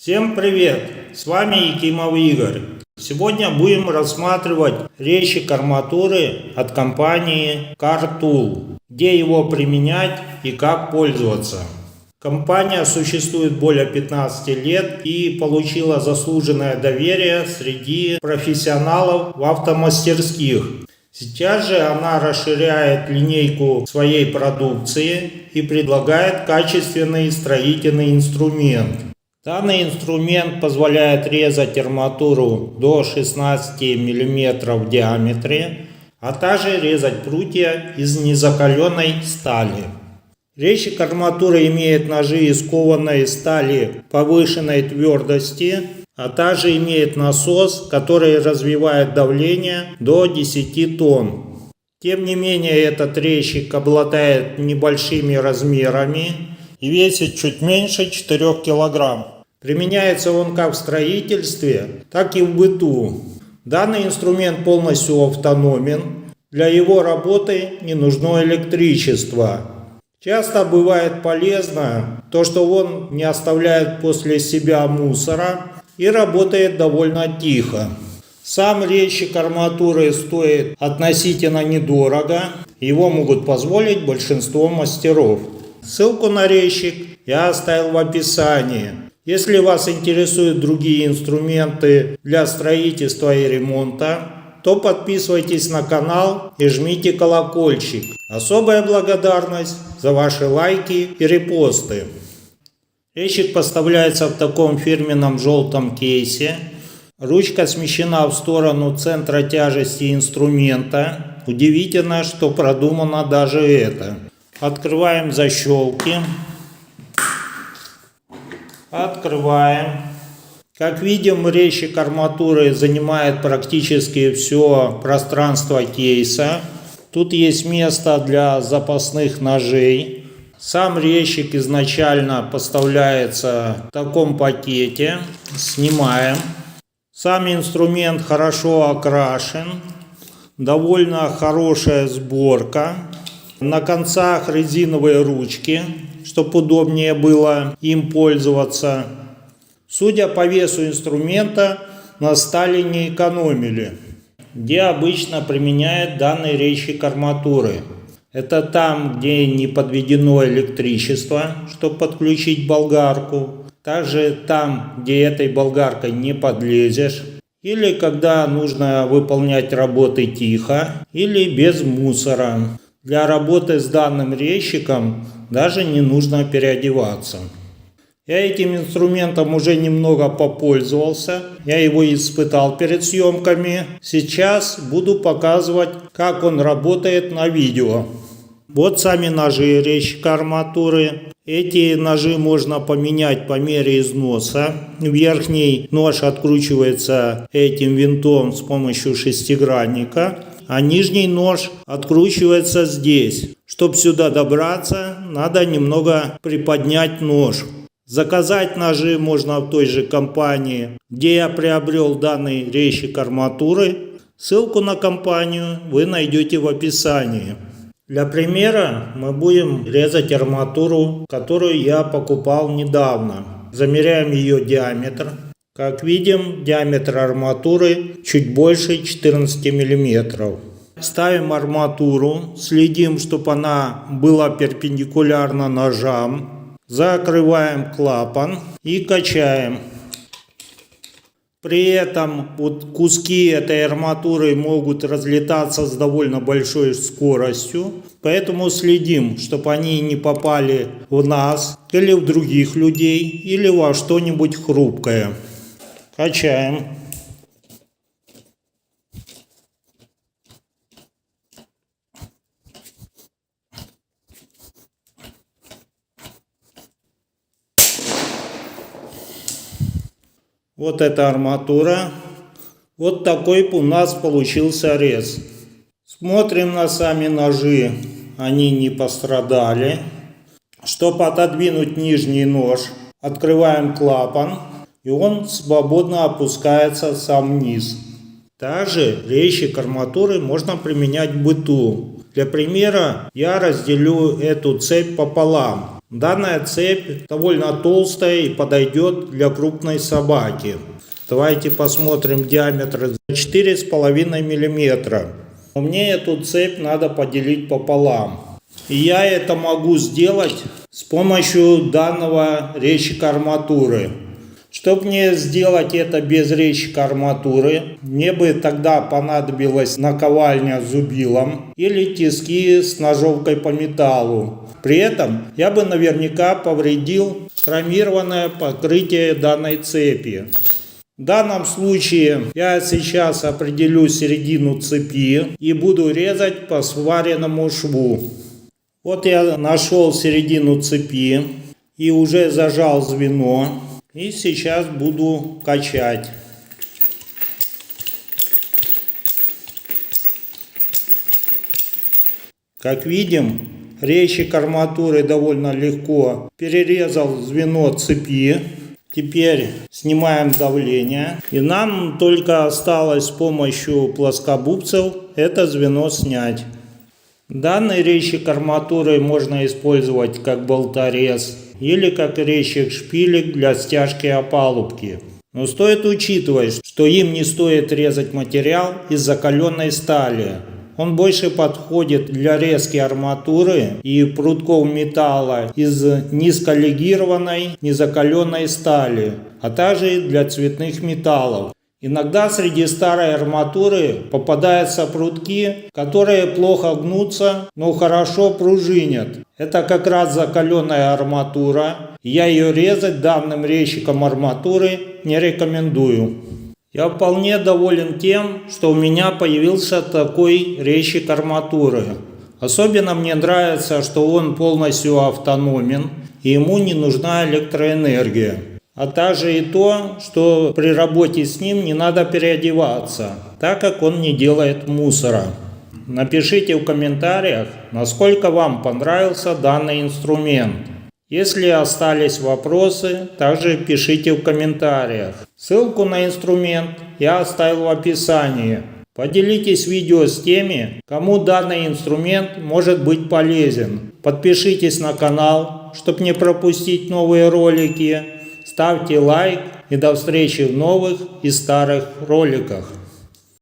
Всем привет! С вами Якимов Игорь. Сегодня будем рассматривать резчик арматуры от компании Car-Tool, где его применять и как пользоваться. Компания существует более 15 лет и получила заслуженное доверие среди профессионалов в автомастерских. Сейчас же она расширяет линейку своей продукции и предлагает качественный строительный инструмент. Данный инструмент позволяет резать арматуру до 16 мм в диаметре, а также резать прутья из незакаленной стали. Резчик арматуры имеет ножи из кованой стали повышенной твердости, а также имеет насос, который развивает давление до 10 тонн. Тем не менее, этот резчик обладает небольшими размерами и весит чуть меньше 4 кг. Применяется он как в строительстве, так и в быту. Данный инструмент полностью автономен. Для его работы не нужно электричество. Часто бывает полезно то, что он не оставляет после себя мусора и работает довольно тихо. Сам резчик арматуры стоит относительно недорого. Его могут позволить большинство мастеров. Ссылку на резчик я оставил в описании. Если вас интересуют другие инструменты для строительства и ремонта, то подписывайтесь на канал и жмите колокольчик. Особая благодарность за ваши лайки и репосты. Резчик поставляется в таком фирменном желтом кейсе. Ручка смещена в сторону центра тяжести инструмента. Удивительно, что продумано даже это. Открываем защелки. Открываем. Как видим, резчик арматуры занимает практически все пространство кейса. Тут есть место для запасных ножей. Сам резчик изначально поставляется в таком пакете. Снимаем. Сам инструмент хорошо окрашен. Довольно хорошая сборка. На концах резиновые ручки, чтобы удобнее было им пользоваться. Судя по весу инструмента, на стали не экономили. Где обычно применяют данный резчик арматуры? Это там, где не подведено электричество, чтобы подключить болгарку. Также там, где этой болгаркой не подлезешь. Или когда нужно выполнять работы тихо, или без мусора. Для работы с данным резчиком даже не нужно переодеваться. Я этим инструментом уже немного попользовался. Я его испытал перед съемками. Сейчас буду показывать, как он работает на видео. Вот сами ножи резчика арматуры. Эти ножи можно поменять по мере износа. Верхний нож откручивается этим винтом с помощью шестигранника. А нижний нож откручивается здесь. Чтобы сюда добраться, надо немного приподнять нож. Заказать ножи можно в той же компании, где я приобрел данный резчик арматуры. Ссылку на компанию вы найдете в описании. Для примера мы будем резать арматуру, которую я покупал недавно. Замеряем ее диаметр. Как видим, диаметр арматуры чуть больше 14 мм. Ставим арматуру, следим, чтобы она была перпендикулярна ножам. Закрываем клапан и качаем. При этом вот куски этой арматуры могут разлетаться с довольно большой скоростью. Поэтому следим, чтобы они не попали в нас или в других людей, или во что-нибудь хрупкое. Качаем. Вот эта арматура. Вот такой у нас получился рез. Смотрим на сами ножи. Они не пострадали. Чтобы отодвинуть нижний нож, открываем клапан. И он свободно опускается сам вниз. Также резчик арматуры можно применять в быту. Для примера я разделю эту цепь пополам. Данная цепь довольно толстая и подойдет для крупной собаки. Давайте посмотрим диаметр 4,5 мм. Мне эту цепь надо поделить пополам. И я это могу сделать с помощью данного резчика арматуры. Чтобы мне сделать это без резчика арматуры, мне бы тогда понадобилась наковальня с зубилом или тиски с ножовкой по металлу. При этом я бы наверняка повредил хромированное покрытие данной цепи. В данном случае я сейчас определю середину цепи и буду резать по сваренному шву. Вот я нашел середину цепи и уже зажал звено. И сейчас буду качать. Как видим, резчик арматуры довольно легко перерезал звено цепи. Теперь снимаем давление. И нам только осталось с помощью плоскогубцев это звено снять. Данный резчик арматуры можно использовать как болторез или как резчик шпилек для стяжки опалубки. Но стоит учитывать, что им не стоит резать материал из закаленной стали. Он больше подходит для резки арматуры и прутков металла из низколегированной, незакаленной стали, а также для цветных металлов. Иногда среди старой арматуры попадаются прутки, которые плохо гнутся, но хорошо пружинят. Это как раз закаленная арматура. Я ее резать данным резчиком арматуры не рекомендую. Я вполне доволен тем, что у меня появился такой резчик арматуры. Особенно мне нравится, что он полностью автономен и ему не нужна электроэнергия. А также и то, что при работе с ним не надо переодеваться, так как он не делает мусора. Напишите в комментариях, насколько вам понравился данный инструмент. Если остались вопросы, также пишите в комментариях. Ссылку на инструмент я оставил в описании. Поделитесь видео с теми, кому данный инструмент может быть полезен. Подпишитесь на канал, чтобы не пропустить новые ролики. Ставьте лайк и до встречи в новых и старых роликах.